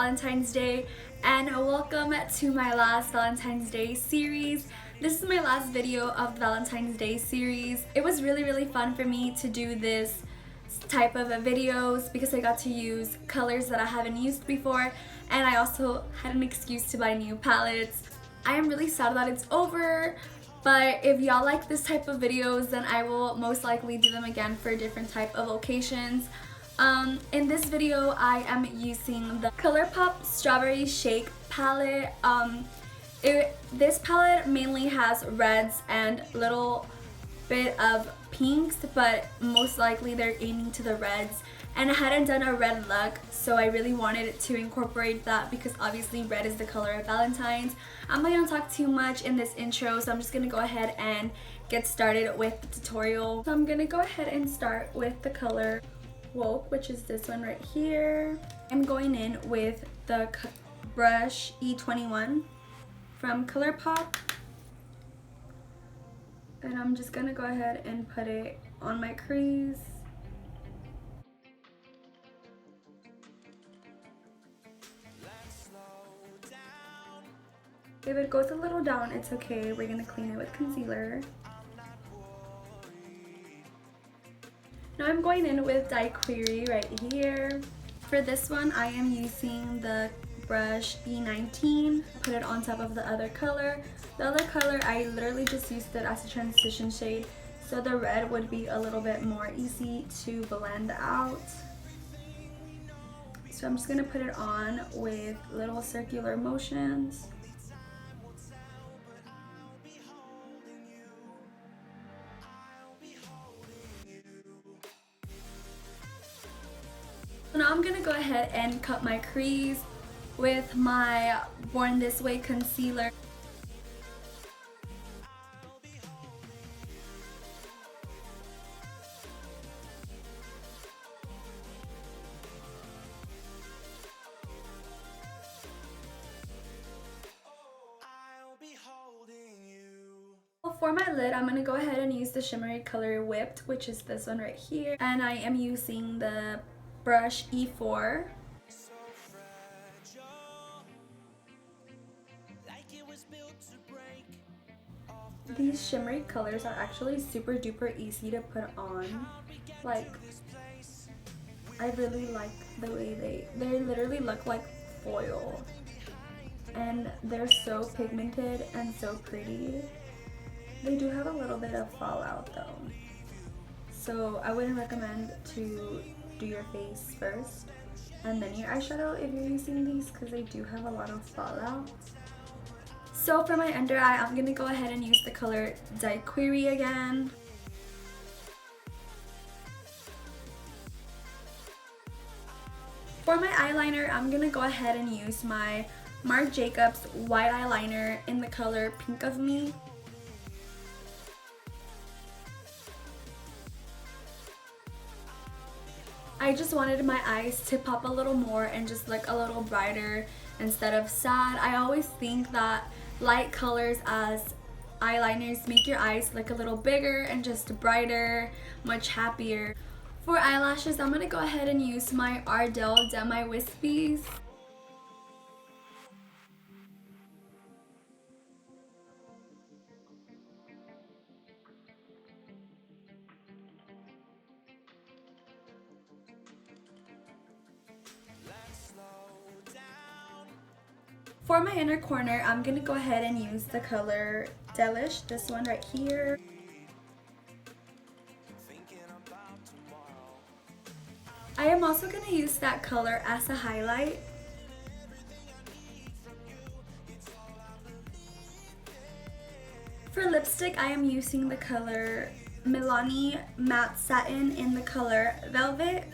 Valentine's Day, and welcome to my last Valentine's Day series. This is my last video of the Valentine's Day series. It was really fun for me to do this type of videos because I got to use colors that I haven't used before, and I also had an excuse to buy new palettes. I am really sad that it's over, but if y'all like this type of videos, then I will most likely do them again for different type of occasions. In this video, I am using the ColourPop Strawberry Shake palette. This palette mainly has reds and little bit of pinks, but most likely they're aiming to the reds. And I hadn't done a red look, so I really wanted to incorporate that because obviously red is the color of Valentine's. I'm not gonna talk too much in this intro, so I'm just gonna go ahead and get started with the tutorial. So I'm gonna go ahead and start with the color Woke, which is this one right here. I'm going in with the brush E21 from ColourPop, and I'm just gonna go ahead and put it on my crease. If it goes a little down, it's okay. We're gonna clean it with concealer. Now I'm going in with Daiquiri right here. For this one, I am using the brush E19. Put it on top of the other color. The other color, I literally just used it as a transition shade, so the red would be a little bit more easy to blend out. So I'm just gonna put it on with little circular motions. Now I'm gonna go ahead and cut my crease with my Born This Way concealer. For my lid, I'm gonna go ahead and use the shimmery color Whipped, which is this one right here, and I am using the brush E4. These shimmery colors are actually super duper easy to put on. Like, I really like the way they literally look like foil, and they're so pigmented and so pretty. They do have a little bit of fallout though, so I wouldn't recommend to do your face first and then your eyeshadow if you're using these, because they do have a lot of fallout. So for my under eye, I'm gonna go ahead and use the color Daiquiri again. For my eyeliner, I'm gonna go ahead and use my Marc Jacobs white eyeliner in the color Pink of Me. I just wanted my eyes to pop a little more and just look a little brighter instead of sad. I always think that light colors as eyeliners make your eyes look a little bigger and just brighter, much happier. For eyelashes, I'm going to go ahead and use my Ardell Demi Wispies. For my inner corner, I'm going to go ahead and use the color Delish, this one right here. I am also going to use that color as a highlight. For lipstick, I am using the color Milani Matte Satin in the color Velvet.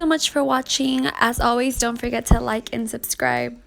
So much for watching. As always, don't forget to like and subscribe.